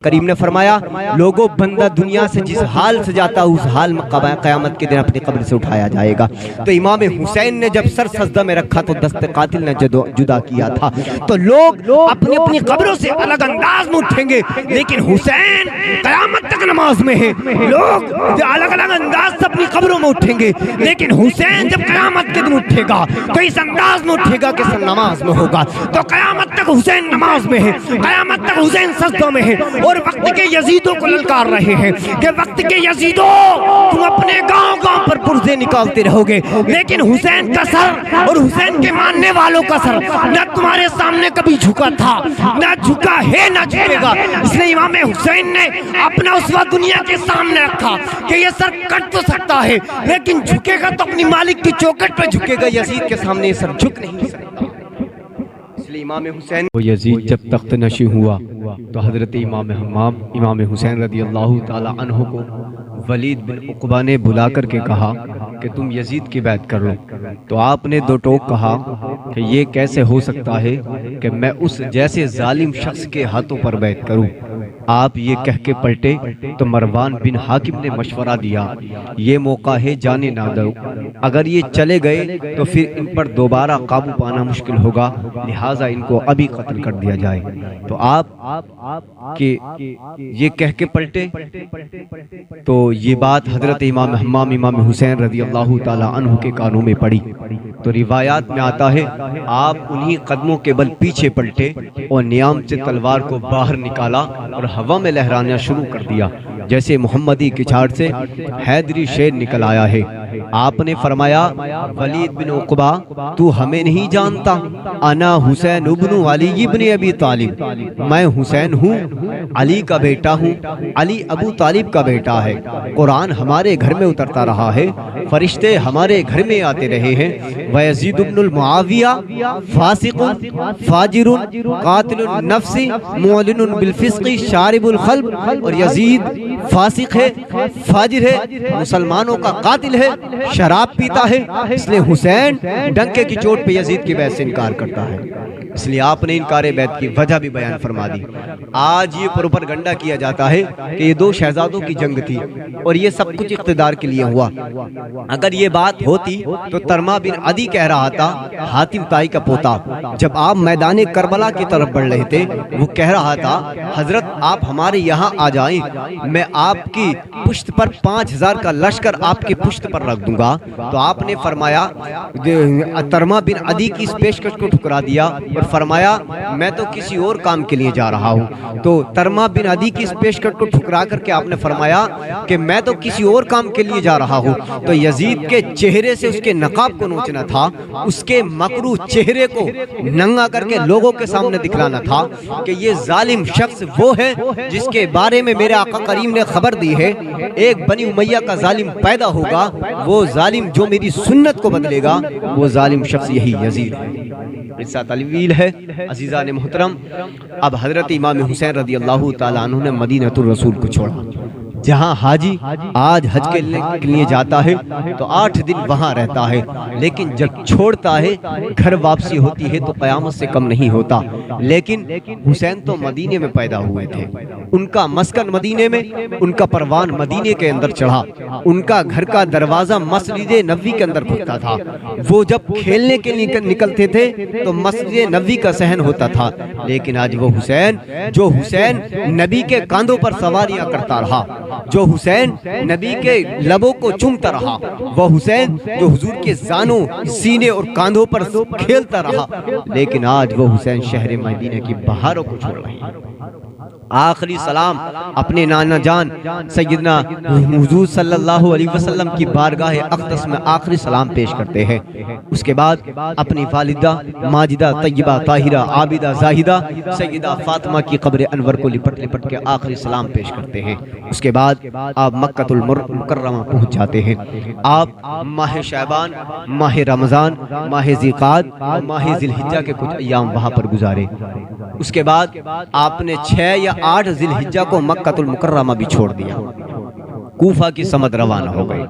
کریم نے فرمایا لوگوں بندہ دنیا سے جس حال سے جاتا اس حال میں قیامت کے دن اپنی قبر سے اٹھایا جائے گا۔ تو امام حسین نے جب سر سجدہ میں رکھا تو دست قاتل نے جدا کیا تھا۔ تو لوگ اپنی اپنی قبروں سے الگ انداز میں اٹھیں گے، لیکن حسین قیامت تک نماز میں ہے۔ لوگ الگ الگ انداز سے اپنی قبروں میں اٹھیں گے، لیکن حسین جب قیامت کے دن اٹھے گا تو اس انداز میں اٹھے گا کہ سر نماز میں ہوگا۔ تو قیامت تک حسین نماز میں ہے، قیامت تک حسین سجدوں میں ہے، اور وقت کے یزیدوں کو للکار رہے ہیں کہ وقت کے یزیدوں تم اپنے گاؤں گاؤں پر پرزے نکالتے رہو گے، لیکن حسین کا سر اور حسین کے ماننے والوں کا سر نہ تمہارے سامنے کبھی جھکا تھا، نہ جھکا ہے، نہ جھکے گا۔ اس لیے امام حسین نے اپنا اسوہ دنیا کے سامنے رکھا کہ یہ سر کٹ تو سکتا ہے لیکن جھکے گا تو اپنی مالک کی چوکٹ پہ جھکے گا، یزید کے سامنے یہ سر جھک نہیں سکتا۔ امام حسین وہ یزید جب تخت نشین ہوا تو حضرت امام حسین رضی اللہ تعالی عنہ کو ولید بن عقبہ نے بلا کر کے کہا کہ تم یزید کی بیعت کر لو۔ تو آپ نے دو ٹوک کہا کہ یہ کیسے ہو سکتا ہے کہ میں اس جیسے ظالم شخص کے ہاتھوں پر بیعت کروں۔ آپ یہ کہہ کے پلٹے تو مروان بن حاکم نے مشورہ دیا یہ موقع ہے جانے نہ دو، اگر یہ چلے گئے تو پھر ان پر دوبارہ قابو پانا مشکل ہوگا، لہٰذا ان کو ابھی قتل کر دیا جائے۔ تو آپ کہ یہ کہہ کے پلٹے تو یہ بات حضرت امام حسین رضی اللہ تعالی عنہ کے کانوں میں پڑی۔ تو روایات میں آتا ہے آپ انہی قدموں کے بل پیچھے پلٹے اور نیام سے تلوار کو باہر نکالا اور ہوا میں لہرانا شروع کر دیا جیسے محمدی کچھاڑ سے حیدری شیر نکل آیا ہے۔ آپ نے فرمایا ولید بن عقبہ تو ہمیں نہیں جانتا، انا حسین ابن علی ابن ابی طالب، میں حسین ہوں، علی کا بیٹا ہوں، علی ابو طالب کا بیٹا ہے۔ قرآن ہمارے گھر میں اترتا رہا ہے، فرشتے ہمارے گھر میں آتے رہے ہیں۔ ویزید بن المعاویہ فاسق فاجر قاتل النفس معلن بالفسق شارب الخلب، اور یزید فاسق ہے، فاجر ہے، مسلمانوں کا قاتل ہے، شراب پیتا ہے۔ اس لیے حسین ڈنکے کی چوٹ پہ یزید کی بیعت سے انکار کرتا ہے۔ اس لیے آپ نے انکار بیعت کی وجہ بھی بیان فرما دی۔ آج یہ پروپیگنڈا کیا جاتا ہے کہ یہ دو شہزادوں کی جنگ تھی اور یہ سب کچھ اقتدار کے لیے ہوا۔ اگر یہ بات ہوتی تو ترما بن عدی کہہ رہا تھا، حاتم طائی کا پوتا، جب آپ میدان کربلا کی طرف بڑھ رہے تھے وہ کہہ رہا تھا حضرت آپ ہمارے یہاں آ جائیں، میں آپ کی پشت پر 5000 کا لشکر آپ کی پشت پر رکھ دوں گا۔ تو آپ نے فرمایا ترما بن عدی کی اس پیشکش کو ٹھکرا دیا اور فرمایا میں تو کسی اور کام کے لیے جا رہا ہوں۔ تو ترما بن عدی کی اس پیشکش کو ٹھکرا کر کے آپ نے فرمایا کہ میں تو کسی اور کام کے لیے جا رہا ہوں۔ تو یزید کے چہرے سے اس کے نقاب کو نوچنا تھا، اس کے مکروہ چہرے کو ننگا کر کے لوگوں کے سامنے دکھلانا تھا کہ یہ ظالم شخص وہ ہے جس کے بارے میں میرے آقا کریم نے خبر دی ہے، ایک بنی امیہ کا ظالم پیدا ہوگا، وہ ظالم جو میری سنت کو بدلے گا، وہ ظالم شخص یہی یزید ہے۔ قصہ طویل ہے عزیزان محترم۔ اب حضرت امام حسین رضی اللہ تعالیٰ عنہ نے مدینہ الرسول کو چھوڑا، جہاں حاجی آج حج کے لیے جاتا ہے تو 8 دن وہاں رہتا ہے، لیکن جب چھوڑتا ہے گھر واپسی ہوتی ہے تو قیامت سے کم نہیں ہوتا۔ لیکن حسین تو مدینے میں پیدا ہوئے تھے، ان کا مسکن مدینے میں، ان کا پروان مدینے کے اندر چڑھا، ان کا گھر کا دروازہ مسجد نبوی کے اندر کھلتا تھا۔ وہ جب کھیلنے کے لیے نکلتے تھے تو مسجد نبوی کا صحن ہوتا تھا، لیکن آج وہ حسین جو حسین نبی کے کاندھوں پر سواریاں کرتا رہا، جو حسین نبی کے لبوں کو چومتا رہا، وہ حسین جو حضور کے زانوں، سینے اور کاندھوں پر کھیلتا رہا، لیکن آج وہ حسین شہر مدینہ کی بہاروں کو چھوڑ رہے ہیں۔ آخری سلام اپنے نانا جان سیدنا حضور صلی اللہ علیہ وسلم کی بارگاہ اقدس میں آخری سلام پیش کرتے ہیں۔ اس کے بعد اپنی والدہ ماجدہ طیبہ طاہرہ عابدہ زاہدہ سیدہ فاطمہ کی قبر انور کو لپٹ کے آخری سلام پیش کرتے ہیں۔ اس کے بعد آپ مکہ المکرمہ پہنچ جاتے ہیں۔ آپ ماہ شعبان، ماہ رمضان، ماہ ذیقعد اور ماہ ذی الحجہ کے کچھ ایام وہاں پر گزارے۔ اس کے بعد آپ نے 6 یا 8 ذی الحجہ کو مکہ المکرمہ بھی چھوڑ دیا، کوفہ کی سمت روانہ ہو گئے۔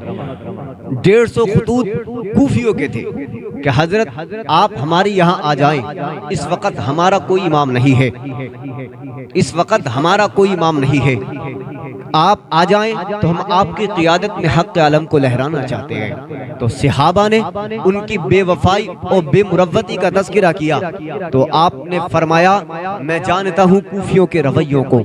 150 خطوط کوفیوں کے تھے کہ حضرت آپ ہماری یہاں آ جائیں، اس وقت ہمارا کوئی امام نہیں ہے، اس وقت ہمارا کوئی امام نہیں ہے، آپ آ جائیں تو ہم آپ کی قیادت میں حق علم کو لہرانا چاہتے ہیں۔ تو صحابہ نے ان کی بے وفائی اور بے مروتی کا تذکرہ کیا تو آپ نے فرمایا میں جانتا ہوں کوفیوں کے رویوں کو،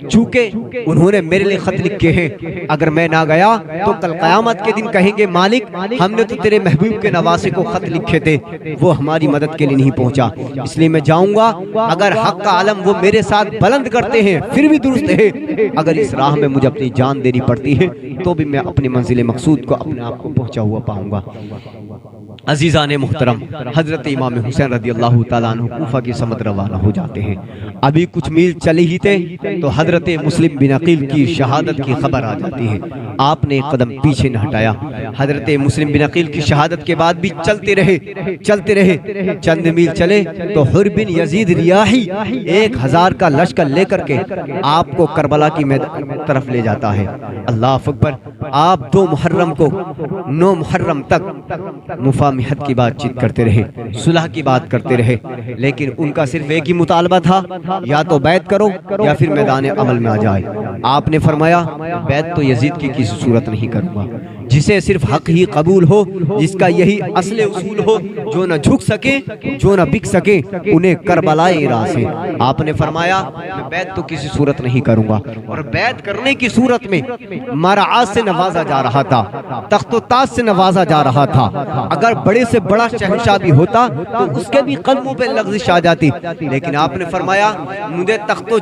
چونکہ انہوں نے میرے لیے خط لکھے ہیں، اگر میں نہ گیا تو کل قیامت کے دن کہیں گے مالک ہم نے تو تیرے محبوب کے نواسے کو خط لکھے تھے، وہ ہماری مدد کے لیے نہیں پہنچا، اس لیے میں جاؤں گا، اگر حق کا علم وہ میرے ساتھ بلند کرتے ہیں پھر بھی درست ہے، اگر اس راہ میں مجھے اپنی جان دینی پڑتی ہے تو بھی میں اپنی منزل مقصود کو اپنے آپ کو پہنچا ہوا پاؤں گا۔ عزیزان محترم، حضرت امام حسین رضی اللہ تعالیٰ عنہ کوفہ کی سمت روانہ ہو جاتے ہیں۔ ابھی کچھ میل چلے ہی تھے تو حضرت مسلم بن عقیل کی شہادت کی خبر آ جاتی ہے۔ آپ نے قدم پیچھے نہ ہٹایا، حضرت مسلم بن عقیل کی شہادت کے بعد بھی چلتے رہے، چند میل چلے تو حر بن یزید ریاحی 1000 کا لشکر لے کر کے آپ کو کربلا کی طرف لے جاتا ہے۔ اللہ اکبر، آپ 2 محرم کو 9 محرم تک مفاہمت کی بات چیت کرتے رہے، صلح کی بات کرتے رہے، لیکن ان کا صرف ایک ہی مطالبہ تھا، یا تو بیعت کرو یا پھر میدان عمل میں آ جائے۔ آپ نے فرمایا بیعت تو یزید کی کسی صورت نہیں کروں گا، جسے صرف حق ہی قبول ہو، جس کا یہی اصل اصول ہو، جو نہ جھک سکے جو نہ بک سکے انہیں کربلائے راس ہے۔ آپ نے فرمایا میں بیعت تو کسی صورت نہیں کروں گا، اور بیعت کرنے کی صورت میں مرعات سے نوازا جا رہا تھا، تخت و تاج سے نوازا جا رہا تھا، اگر بڑے سے بڑا شہنشاہ بھی ہوتا تو اس کے بھی قدموں پہ لغزش آ جاتی، لیکن آپ نے فرمایا مجھے تخت و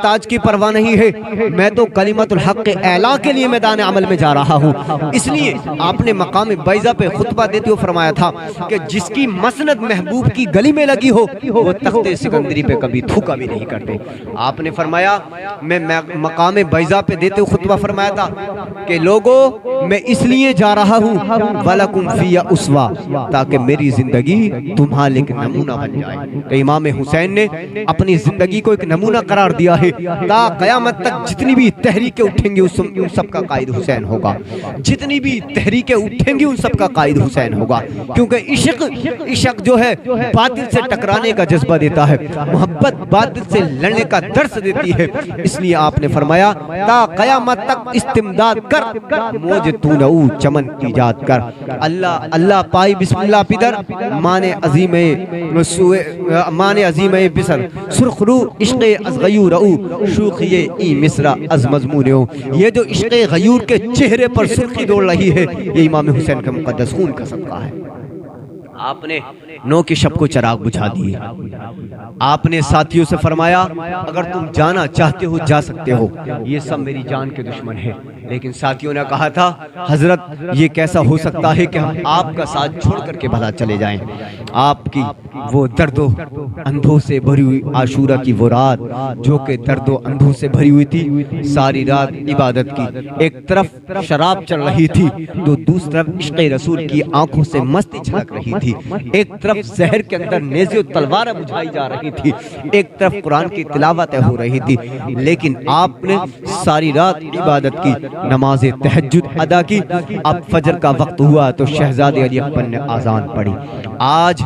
تاج کی پرواہ نہیں ہے، میں تو کلمت الحق کے اعلیٰ کے لیے میدان عمل میں جا رہا ہوں۔ اس لیے آپ نے مقام بیضہ پہ خطبہ دیتے ہوئے فرمایا تھا کہ جس کی مسند محبوب کی گلی میں لگی ہو وہ تخت سکندری پہ کبھی تھوکا بھی نہیں کرتے۔ آپ نے فرمایا میں مقام بیضہ پہ دیتے ہوئے خطبہ فرمایا تھا کہ لوگوں میں اس لیے جا رہا ہوں وَلَكُمْ فِيَ أُسْوَةٌ، تاکہ میری زندگی تمہارے ایک نمونہ بن جائے۔ تو امام حسین نے اپنی زندگی کو ایک نمونہ قرار دیا ہے، تا قیامت تک جتنی بھی تحریکیں اٹھیں گی ان سب کا قائد حسین ہوگا، جتنی بھی تحریکیں اٹھیں گی ان سب کا قائد حسین ہوگا، کیونکہ عشق جو ہے باطل سے ٹکرانے کا جذبہ دیتا ہے، محبت باطل سے لڑنے کا درس دیتی ہے، اس لیے آپ نے فرمایا تا قیامت تک استمداد کر موج تو نو چمن ایجاد کر۔ اللہ اللہ پائی بسم اللہ پدر مان عظیم بسر سرخ رو عشق از غیور او شوخی ای مصرع از مضمون ہو۔ یہ جو عشق غیور کے چہرے پر سرخی دوڑ رہی ہے یہ امام حسین کا مقدس خون کا صدقہ ہے۔ آپ نے 9 کی شب کو چراغ بجھا دیے، آپ نے ساتھیوں سے فرمایا اگر تم جانا چاہتے ہو جا سکتے ہو، یہ سب میری جان کے دشمن ہیں، لیکن ساتھیوں نے کہا تھا حضرت یہ کیسا ہو سکتا ہے کہ ہم آپ کا ساتھ چھوڑ کر کے بھلا چلے جائیں۔ آپ کی وہ درد و اندھوں سے بھری ہوئی عاشورہ کی وہ رات جو کہ درد و اندھوں سے بھری ہوئی تھی، ساری رات عبادت کی، ایک طرف شراب چل رہی تھی تو دوسری طرف عشق رسول کی آنکھوں سے مستی چھلک رہی تھی، ایک طرف زہر کے اندر نیزے و تلواریں بجھائی جا رہی تھی، ایک طرف قرآن کی تلاوت ہو رہی تھی، لیکن آپ نے ساری رات عبادت کی، نماز تہجد ادا کی۔ اب فجر کا وقت ہوا تو شہزادے علی اکبر نے آذان پڑھی۔ آج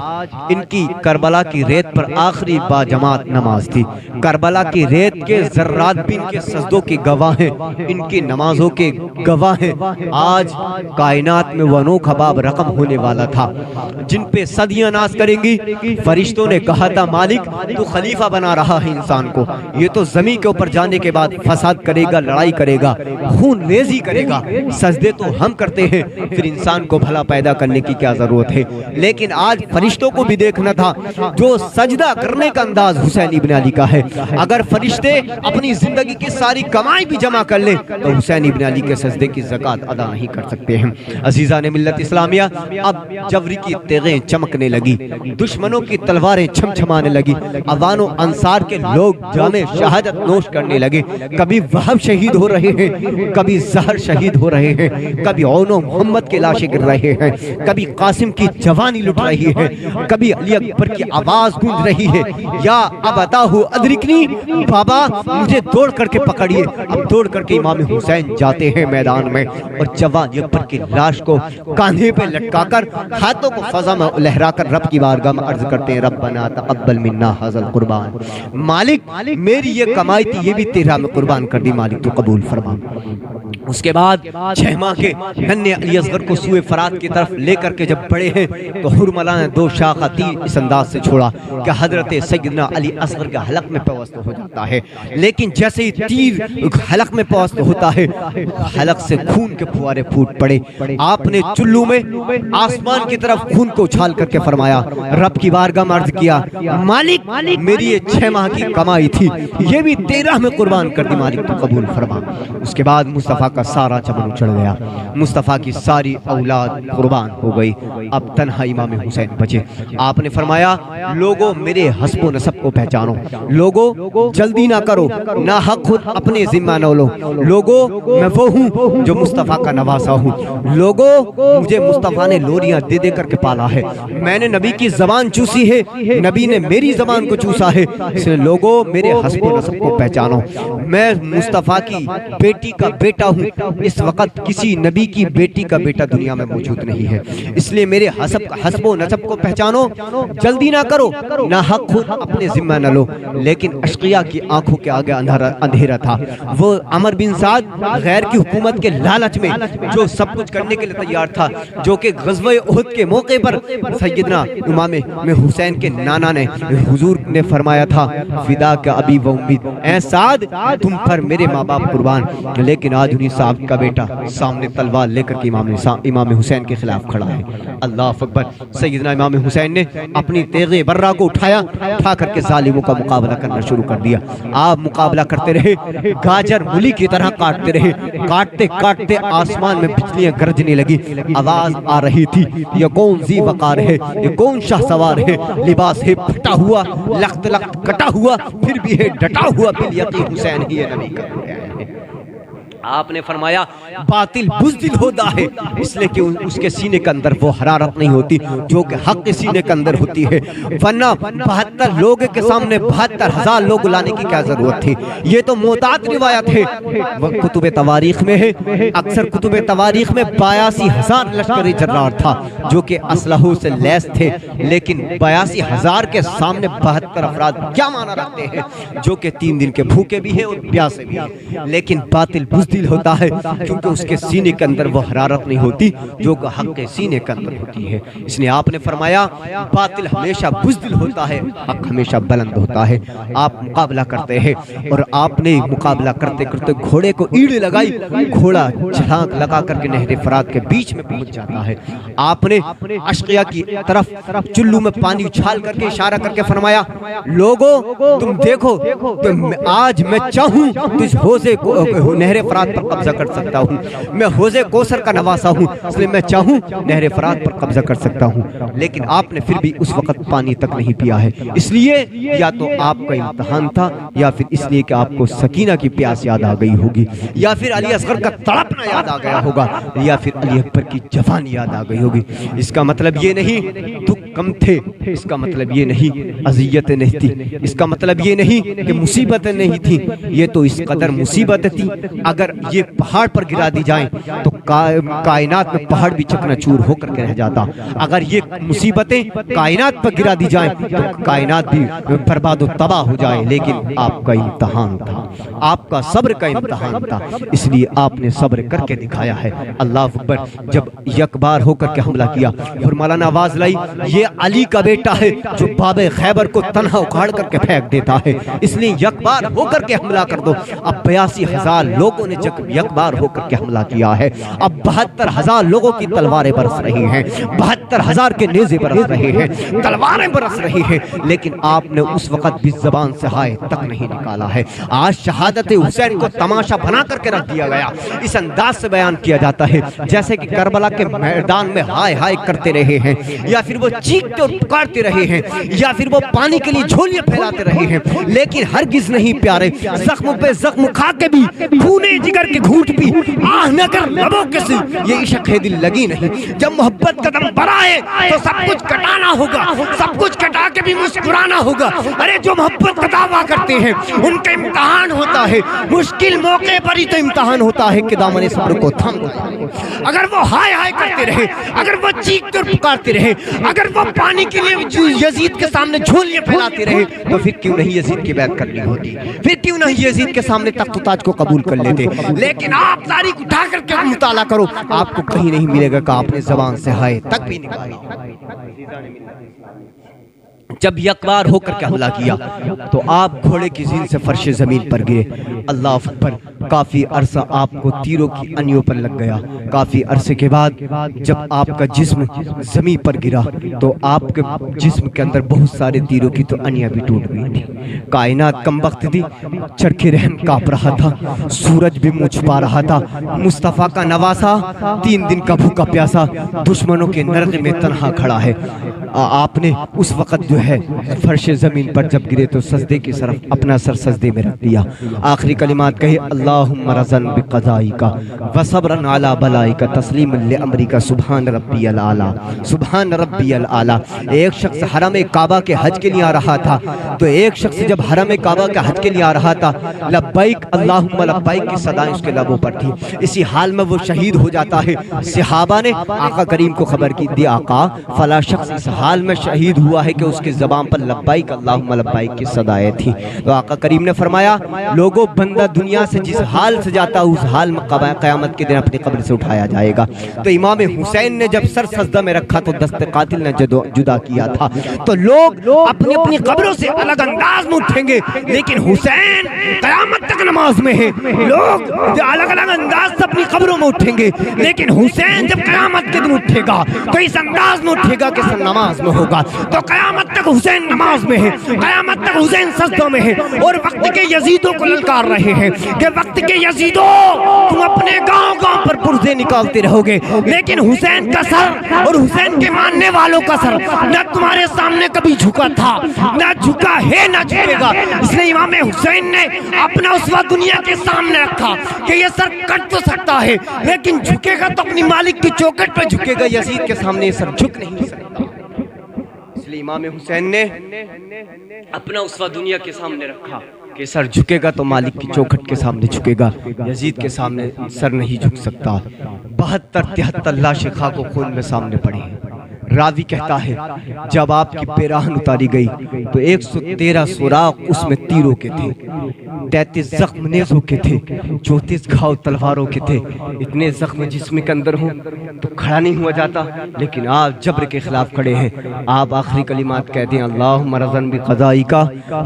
ان کی کربلا کی ریت پر آخری با جماعت نماز تھی، کربلا کی ریت کے ذرات بھی ان کے سجدوں کے گواہ ہیں، ان کی نمازوں کے گواہ ہیں۔ آج کائنات میں وہ انوکھا باب رقم ہونے والا تھا جن پہ صدیاں ناز کریں گی۔ فرشتوں نے کہا تھا مالک تو خلیفہ بنا رہا ہے انسان کو، یہ تو زمین کے اوپر جانے کے بعد فساد کرے گا، لڑائی کرے گا، خون ریزی کرے گا، سجدے تو ہم کرتے ہیں، پھر انسان کو بھلا پیدا کرنے کی کیا ضرورت ہے۔ لیکن آج فرشتوں کو بھی دیکھنا تھا جو سجدہ کرنے کا انداز حسین ابن علی کا ہے۔ اگر فرشتے اپنی زندگی کی ساری کمائی بھی جمع کر لیں تو حسین ابن علی کے سجدے کی زکوٰۃ ادا نہیں کر سکتے ہیں۔ عزیزان ملت اسلامیہ، اب جوری کی تیغیں چمکنے لگی، دشمنوں کی تلواریں چھمچھمانے لگی، اوان و انصار کے لوگ جام شہادت نوش کرنے لگے، کبھی وہب شہید ہو رہے ہیں، کبھی زہر شہید ہو رہے ہیں، کبھی عون و محمد کے لاشیں گر رہے ہیں، کبھی قاسم کی جوانی لٹ رہی ہے، کبھی علی اکبر کی آواز گونج رہی ہے، یا ابتاہ ادرکنی، بابا مجھے دوڑ کر کے پکڑیے۔ اب دوڑ کر کے امام حسین جاتے ہیں میدان میں، اور جوان علی اکبر کی لاش کو کاندھے پہ لٹکا کر ہاتھوں کو فضا میں لہرا کر رب کی بارگاہ میں عرض کرتے ہیں ربنا تقبل منا ھذا القربان، مالک میری یہ کمائی تھی، یہ بھی تیرا میں قربان کر دی، مالک تو قبول فرما۔ اس کے بعد 6 ماہ کے ننھے علی اصغر کو سوئے فرات کی طرف لے کر کے جب بڑے ہیں تو حرملا نے 2 شاخہ تیر اس انداز سے چھوڑا کہ حضرت سیدنا علی اصغر کے حلق میں پیوست ہو جاتا ہے، لیکن جیسے ہی تیر حلق میں پیوست ہوتا ہے حلق سے خون کے پھوارے پھوٹ پڑے۔ آپ نے چلو میں آسمان کی طرف خون کو اچھال کر کے فرمایا، رب کی بارگاہ میں عرض کیا مالک میری یہ 6 ماہ کی کمائی تھی، یہ بھی تیرا میں قربان کر دی، مالک تو قبول فرما۔ اس کے بعد مصطفیٰ کا سارا چمن اچھڑ گیا، مصطفیٰ کی ساری اولاد قربان ہو گئی، اب تنہا امام حسین بچے۔ آپ نے فرمایا لوگوں میرے حسب و نسب کو پہچانو، لوگوں جلدی نہ کرو، نہ حق خود اپنے ذمہ نہ لو، لوگوں میں وہ ہوں جو مصطفیٰ کا نواسا ہوں، لوگوں مجھے مصطفیٰ نے لوریاں دے دے کر کے پالا ہے، میں نے نبی کی زبان چوسی ہے، نبی نے میری زبان کو چوسا ہے، اس لیے لوگوں میرے حسب و نسب کو پہچانو، میں مصطفیٰ کی بیٹی کا بیٹا ہوں، اس وقت کسی نبی کی بیٹی کا بیٹا دنیا میں موجود نہیں ہے، اس لیے میرے حسب و نسب کو پہچانو، جلدی نہ کرو، نہ حق خود اپنے ذمہ نہ لو۔ لیکن اشقیاء کی آنکھوں کے آگے اندھیرا تھا، وہ عمر بن سعد غیر کی حکومت کے لالچ میں جو سب کچھ کرنے کے لیے تیار تھا، جو کہ غزوہ احد کے موقع پر سیدنا امام حسین کے نانا نے حضور نے فرمایا تھا فدا کا ابی و امی، اے سعد تم پر میرے ماں باپ قربان، لیکن آج انہی صاحب کا بیٹا سامنے تلوار لے کر کے امام حسین کے خلاف کھڑا ہے۔ اللہ اکبر۔ سیدنا امام حسین نے اپنی تیغ برہ کو اٹھا کر کے ظالموں کا مقابلہ کرنا شروع کر دیا۔ آپ مقابلہ کرتے رہے، گاجر مولی کی طرح کاٹتے رہے، کاٹتے کاٹتے آسمان میں بجلیاں گرجنے لگی، آواز آ رہی تھی یہ کون ذی وقار ہے، یہ کون شاہ سوار ہے، لباس ہے پھٹا ہوا، لخت کٹا ہوا، پھر بھی ہے ڈٹا ہوا، بالیقین حسین ہی ہے نبی کا۔ آپ نے فرمایا باطل بزدل ہوتا ہے، اس لیے کہ اس کے سینے کے اندر وہ حرارت نہیں ہوتی جو کہ حق کے سینے کے اندر ہوتی ہے، ورنہ 72 لوگ کے سامنے 72,000 لوگ لانے کی کیا ضرورت تھی؟ یہ تو معتاد روایت ہے، کتب تواریخ میں ہے، اکثر کتب تواریخ میں 82,000 لشکری جرار تھا جو کہ اسلحوں سے لیس تھے، لیکن 82,000 کے سامنے 72 افراد کیا معنی رکھتے ہیں جو کہ 3 دن کے بھوکے بھی ہیں اور پیاسے بھی ہیں، لیکن باطل بزدل ہوتا ہے کیونکہ اس کے سینے کے اندر وہ حرارت نہیں ہوتی جو کہ حق کے سینے کے اندر ہوتی ہے۔ اس لیے آپ نے فرمایا باطل ہمیشہ بزدل ہوتا ہے، حق ہمیشہ بلند ہوتا ہے۔ آپ مقابلہ کرتے ہیں اور آپ نے مقابلہ کرتے کرتے گھوڑے کو ایڑ لگائی، گھوڑا چھلانگ لگا کر کے نہر فرات کے بیچ میں پہنچ جاتا ہے۔ آپ نے اشقیاء کی طرف چلو میں پانی اچھال کر کے اشارہ کر کے فرمایا لوگوں تم دیکھو آج میں چاہوں تو اس حوضے کو نہر فرات پر قبضہ کر سکتا ہوں، میں حوض کوثر کا نواسا ہوں، اس لیے میں چاہوں نہر فرات پر قبضہ کر سکتا ہوں، لیکن آپ نے پھر بھی اس وقت پانی تک نہیں پیا ہے، اس لیے یا تو آپ کا امتحان تھا یا پھر اس لیے کہ آپ کو سکینہ کی پیاس یاد آ گئی ہوگی، یا پھر علی اصغر کا تڑپنا یاد آ گیا ہوگا، یا پھر علی اکبر کی جوانی یاد آ گئی ہوگی۔ اس کا مطلب یہ نہیں دکھ کم تھے، اس کا مطلب یہ نہیں اذیتیں نہیں تھی، اس کا مطلب یہ نہیں کہ مصیبتیں نہیں تھیں، یہ تو اس قدر مصیبتیں تھیں اگر یہ پہاڑ پر گرا دی جائیں تو کائنات میں پہاڑ بھی چکنا چور ہو کر کے رہ جاتا، اگر یہ مصیبتیں کائنات پر گرا دی جائیں تو کائنات بھی برباد و تباہ ہو جائے، لیکن آپ کا امتحان تھا، آپ کا صبر کا امتحان تھا، اس لیے آپ نے صبر کر کے دکھایا ہے۔ اللہ اکبر۔ جب یک بار ہو کر کے حملہ کیا اور مولانا آواز لائی یہ علی کا بیٹا ہے جو باب خیبر کو تنہا اکھاڑ کر کے پھینک دیتا ہے، اس لیے یک بار ہو کر کے حملہ کر دو۔ اب 82,000 لوگوں نے نے یکبار ہو کر کے حملہ کیا ہے۔ اب 72,000 لوگوں کی تلواریں برس رہی ہیں، 72,000 کے نیزے برس رہے ہیں، تلواریں برس رہی ہیں، لیکن آپ نے اس وقت بھی زبان سے ہائے تک نہیں نکالا ہے۔ آج شہادت حسین کو تماشا بنا کر کے رکھ دیا گیا، اس انداز سے بیان کیا جاتا ہے جیسے کہ کربلا کے میدان میں ہائے ہائے کرتے رہے ہیں، یا پھر وہ چیختے اور پکارتے رہے ہیں، یا پھر وہ پانی کے لیے جھولیاں پھیلاتے رہے ہیں، لیکن ہرگز نہیں پیارے، زخم پہ زخم کھا کے بھی، خونے جگر کے گھونٹ بھی، آہ نہ کر لبوں کے سے، یہ عشق ہے دل لگی نہیں۔ جب محبت کا دم برائے تو سب کچھ کٹانا ہوگا، سب کچھ کٹا کے بھی مسکرانا ہوگا۔ ارے جو محبت کا دعویٰ کرتے ہیں ان کا امتحان ہوتا ہے، مشکل موقع پر ہی تو امتحان ہوتا ہے کہ دامن صبر کو تھام لیں۔ اگر وہ ہائے ہائے کرتے رہے، اگر وہ چیخ کر پکارتے رہے، اگر وہ پانی کے لیے یزید کے سامنے جھولیاں پھیلاتے رہے، تو پھر کیوں نہیں یزید کی بیعت کرنی ہوتی، پھر کیوں نہیں یزید کے سامنے تخت و تاج کو قبول کر لیتے۔ لیکن آپ تاریخ اٹھا کر کے مطالعہ کرو، آپ کو کہیں نہیں ملے گا کہ آپ نے زبان سے ہائے تک بھی نکالی۔ جب یکبار ہو کر کے حملہ کیا تو آپ گھوڑے کی زین سے فرش زمین پر گئے۔ اللہ اکبر، کافی عرصہ آپ کو تیروں کی انیوں پر لگ گیا۔ کافی عرصے کے بعد جب آپ کا جسم زمین پر گرا تو آپ کے جسم کے اندر بہت سارے تیروں کی تو انیاں بھی ٹوٹ گئی تھی۔ کائنات کم وقت تھی، چرخ رحم کانپ رہا تھا، سورج بھی منہ چھپا رہا تھا۔ مصطفیٰ کا نواسا 3 دن کا بھوکا پیاسا دشمنوں کے نرغے میں تنہا کھڑا ہے۔ آپ نے اس وقت جو ہے فرش زمین پر جب گرے تو سجدے کی طرف اپنا سر سجدے میں رکھ دیا، آخری کلمات کہے اللہم رضن بقضائکا وصبرن علی بلائکا تسلیما لامرکا سبحان ربی العالی سبحان ربی العالی۔ ایک شخص حرم کعبہ کے حج کے لیے آ رہا تھا، تو ایک شخص جب حرم کعبہ کے حج کے لیے آ رہا تھا، لبیک اللہم لبیک کی صدائیں اس کے لبوں پر تھی، اسی حال میں وہ شہید ہو جاتا ہے۔ صحابہ نے آقا کریم کو خبر کی دی، آقا فلاں شخص اس حال میں شہید ہوا ہے کہ اس کی زبان پر لبیک اللہم لبیک کی صدائیں تھی۔ تو آقا کریم نے فرمایا لوگوں، بندہ دنیا سے جس حال سے جاتا اس حال میں قیامت کے دن اپنی قبر سے اٹھایا جائے گا۔ تو امام حسین نے جب سر سجدہ میں رکھا تو دست قاتل نے جدا کیا تھا، تو لوگ اپنی اپنی قبروں سے الگ انداز میں اٹھیں گے، لیکن حسین قیامت تک نماز میں ہے۔ لوگ الگ الگ انداز سے اپنی قبروں میں اٹھیں گے، لیکن حسین جب قیامت کے دن اٹھے گا تو اس انداز میں اٹھے گا کہ سر نماز میں ہوگا۔ تو قیامت تک حسین نماز میں ہے، قیامت تک حسین سجدوں میں ہے، اور وقت کے یزیدوں کو للکار رہے ہیں کہ وقت کے یزیدوں تم اپنے گاؤں گاؤں پر پرزے نکالتے رہو گے، لیکن حسین کا سر اور حسین کے ماننے والوں کا سر نہ تمہارے سامنے کبھی جھکا تھا، نہ جھکا ہے، نہ جھکے گا۔ اس لیے امام حسین نے اپنا اسوہ دنیا کے سامنے رکھا کہ یہ سر کٹ تو سکتا ہے لیکن جھکے گا تو اپنی مالک کی چوکٹ پہ جھکے گا، یزید کے سامنے یہ سر جھک نہیں سکتا۔ اس لیے امام حسین نے اپنا اسوہ دنیا کے سامنے رکھا کہ سر جھکے گا تو مالک کی چوکھٹ کے سامنے جھکے گا، یزید کے سامنے سر نہیں جھک سکتا۔ 72-73 لاشیں خاک و خون میں سامنے پڑی ہیں۔ راوی کہتا ہے جب آپ کی پیراہن اتاری گئی تو 113 سوراخ اس میں تیروں کے تھے، 33 زخم نیزوں کے تھے، 34 گھاؤ تلواروں کے تھے۔ اتنے زخم جسم کے اندر ہوں تو کھڑا نہیں ہوا جاتا، لیکن آپ جبر کے خلاف کھڑے ہیں۔ آپ آخری کلمات کہتے ہیں اللہم رضن بقضائکا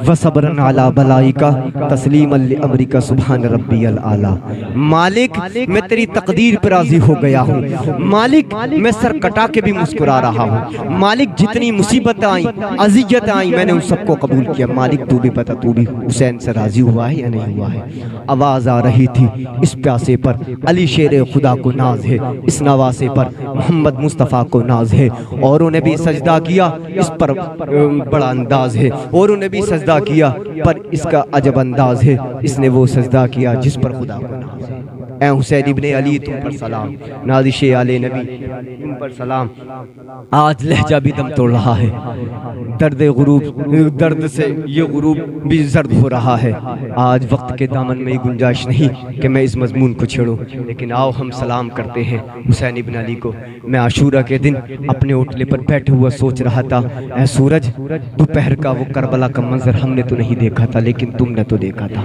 وصبرن علی بلائکا تسلیما لامرکا سبحان ربی العالی۔ مالک میں تیری تقدیر پر راضی ہو گیا ہوں، مالک میں سر کٹا کے بھی مسکرا رہا ہوں، مالک جتنی مصیبتیں آئیں، اذیتیں آئیں، میں نے ان سب کو قبول کیا۔ مالک تو بھی پتہ تو بھی حسین سے راضی ہوا ہے یا نہیں ہوا ہے۔ آواز آ رہی تھی اس پیاسے پر علی شیر خدا کو ناز ہے، اس نواسے پر محمد مصطفیٰ کو ناز ہے، اوروں نے بھی سجدہ کیا اس پر بڑا انداز ہے، اوروں نے بھی سجدہ کیا پر اس کا عجب انداز ہے، اس نے وہ سجدہ کیا جس پر خدا کو ناز ہے۔ اے حسین ابن علی تم پر سلام، نازش آل نبی تم پر سلام۔ آج لہجہ بھی دم توڑ رہا ہے، درد سے یہ غروب بھی زرد ہو رہا ہے۔ آج وقت کے دامن میں گنجائش نہیں کہ میں اس مضمون کو چھیڑوں، لیکن آؤ ہم سلام کرتے ہیں حسین ابن علی کو۔ میں عاشورہ کے دن اپنے اوٹلے پر بیٹھے ہوا سوچ رہا تھا اے سورج، دوپہر کا وہ کربلا کا منظر ہم نے تو نہیں دیکھا تھا لیکن تم نے تو دیکھا تھا۔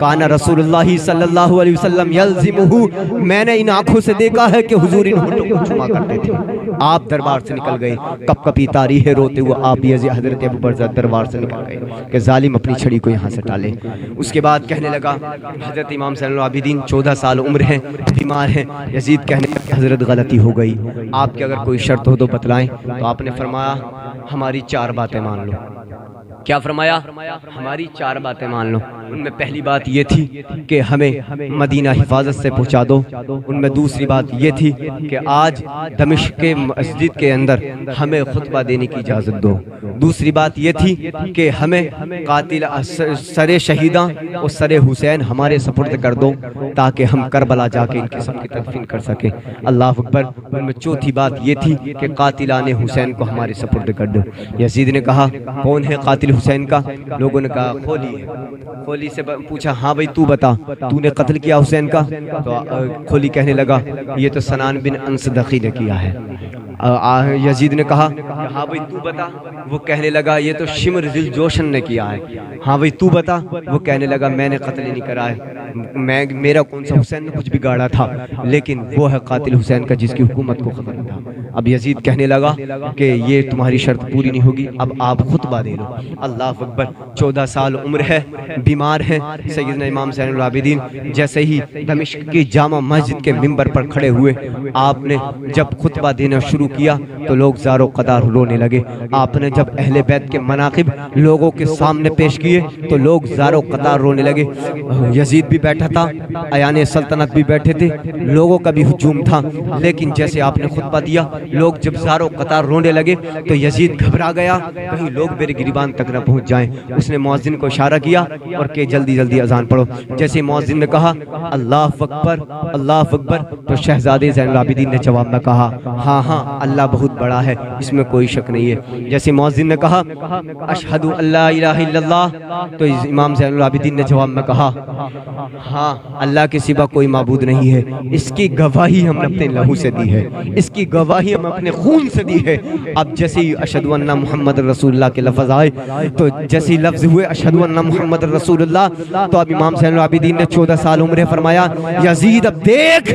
کان رسول اللہ صلی اللہ علیہ وسلم یلزمہ، میں نے ان آنکھوں سے دیکھا ہے کہ حضور ان ہونٹوں کو چوما کرتے تھے۔ آپ دربار سے نکل گئے، کپ کپی تاری ہے روتے ہوئے آپ بھی حضرت ابو برزہ دربار سے نکل گئے کہ ظالم اپنی چھڑی کو یہاں سے ٹالے۔ اس کے بعد کہنے لگا حضرت امام زین العابدین 14 سال عمر ہے، بیمار ہیں۔ یزید کہنے لگا حضرت غلطی ہو گئی، آپ کی اگر کوئی شرط ہو تو بتلائیں۔ تو آپ نے فرمایا ہماری 4 باتیں مان لو۔ کیا فرمایا؟ ہماری 4 باتیں مان لو۔ ان میں پہلی بات یہ تھی کہ ہمیں مدینہ حفاظت سے پہنچا دو۔ ان میں دوسری بات یہ تھی کہ آج دمشق کے مسجد کے اندر ہمیں خطبہ دینے کی اجازت دو۔ دوسری بات یہ تھی کہ ہمیں قاتل سر شہیداں اور سر حسین ہمارے سپرد کر دو تاکہ ہم کربلا جا کے ان کی سب کی تدفین کر سکیں۔ اللہ اکبر۔ ان میں چوتھی بات یہ تھی کہ قاتلان حسین کو ہمارے سپرد کر دو۔ یزید نے کہا کون ہے قاتل حسین کا؟ لوگوں نے کہا خولی ہے۔ خولی سے پوچھا ہاں بھائی تو بتا، تو نے قتل کیا حسین کا؟ تو خولی کہنے لگا یہ تو سنان بن انس دخی نے کیا ہے۔ یزید نے کہا ہاں بھائی تو بتا، وہ کہنے لگا یہ تو شمر ذل جوشن نے کیا ہے۔ ہاں بھائی تو بتا، وہ کہنے لگا میں نے قتل نہیں کرا ہے، میرا کون سا حسین نے کچھ بگاڑا تھا، لیکن وہ ہے قاتل حسین کا جس کی حکومت کو خبر تھا۔ اب یزید کہنے لگا کہ یہ تمہاری شرط پوری نہیں ہوگی، اب آپ خطبہ دے لو۔ اللہ اکبر۔ 14 سال عمر ہے، بیمار ہیں سیدنا امام زین العابدین۔ جیسے ہی دمشق کی جامع مسجد کے منبر پر کھڑے ہوئے، آپ نے جب خطبہ دینا شروع کیا تو لوگ زار و قدار رونے لگے۔ آپ نے جب اہل بیت کے مناقب لوگوں کے سامنے پیش کیے تو لوگ زار و قدار رونے لگے۔ یزید بھی بیٹھا تھا، ایان سلطنت بھی بیٹھے تھے، لوگوں کا بھی ہجوم تھا، لیکن جیسے آپ نے خطبہ دیا لوگ جب زار و قطار رونے لگے تو یزید گھبرا گیا کہیں لوگ میرے گریبان تک نہ پہنچ جائیں۔ اس نے مؤذن کو اشارہ کیا اور کہ جلدی جلدی اذان پڑھو۔ جیسے مؤذن نے کہا اللہ اکبر اللہ اکبر تو شہزادے زین العابدین نے جواب میں کہا ہاں ہاں اللہ بہت بڑا ہے، اس میں کوئی شک نہیں ہے۔ جیسے مؤذن نے کہا اشہد ان لا الہ الا اللہ تو امام زین العابدین نے جواب میں کہا ہاں اللہ کے سوا کوئی معبود نہیں ہے، اس کی گواہی ہم نے اپنے لہو سے دی ہے، اس کی گواہی ہم اپنے خون سے دی ہے۔ اب جیسے ہی اشہد ان محمد رسول اللہ کے لفظ آئے تو جیسے ہی لفظ ہوئے اشہد ان محمد رسول اللہ تو اب امام زین العابدین نے 14 سال عمر فرمایا یزید اب دیکھ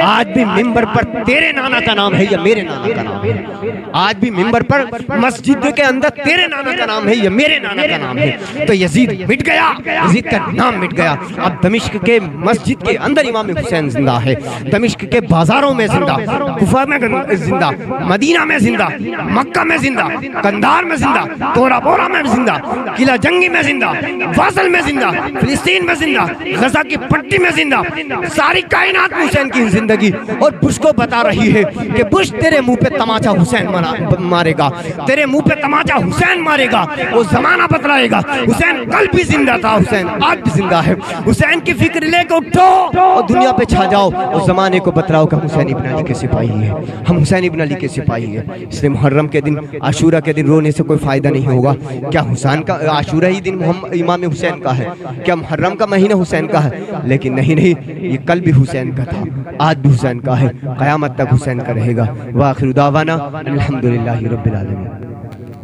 آج بھی منبر پر تیرے نانا کا نام ہے یا میرے نانا کا نام ہے؟ آج بھی منبر پر مسجد کے اندر تیرے نانا کا نام ہے یا میرے نانا کا نام ہے؟ تو یزید مٹ گیا، یزید کا نام مٹ گیا۔ اب دمشق کے مسجد کے اندر امام حسین زندہ ہے، دمشق کے بازاروں میں زندہ، کوفہ میں زندہ، مدینہ میں زندہ، مکہ میں زندہ، قندار میں زندہ، تورا بورا میں زندہ، قلعہ جنگی میں زندہ، واصل میں زندہ، فلسطین میں زندہ، غزہ کی پٹی میں زندہ۔ ساری کائنات میں حسین کی زندگی، اور بش کو بتا رہی ہے کہ بش تیرے منہ پہ تماچا حسین مارے گا، تیرے منہ پہ تماچا حسین مارے گا، وہ زمانہ بتلائے گا۔ حسین کل بھی زندہ تھا، حسین آج بھی زندہ ہے۔ حسین کی فکر لے کے اٹھو اور دنیا پہ چھا جاؤ، اس زمانے کو بتلاؤ کہ حسین ابن علی کے سپاہی ہیں، ہم حسین ابن علی کے سپاہی ہیں۔ اس لیے محرم کے دن، عاشورہ کے دن رونے سے کوئی فائدہ نہیں ہوگا۔ کیا حسین کا عاشورہ ہی دن امام حسین کا ہے؟ کیا محرم کا مہینہ حسین کا ہے؟ لیکن نہیں، یہ کل بھی حسین کا تھا، آج بھی حسین کا ہے، قیامت تک حسین کا رہے گا۔ وآخر دعوانا الحمدللہ رب العالمین۔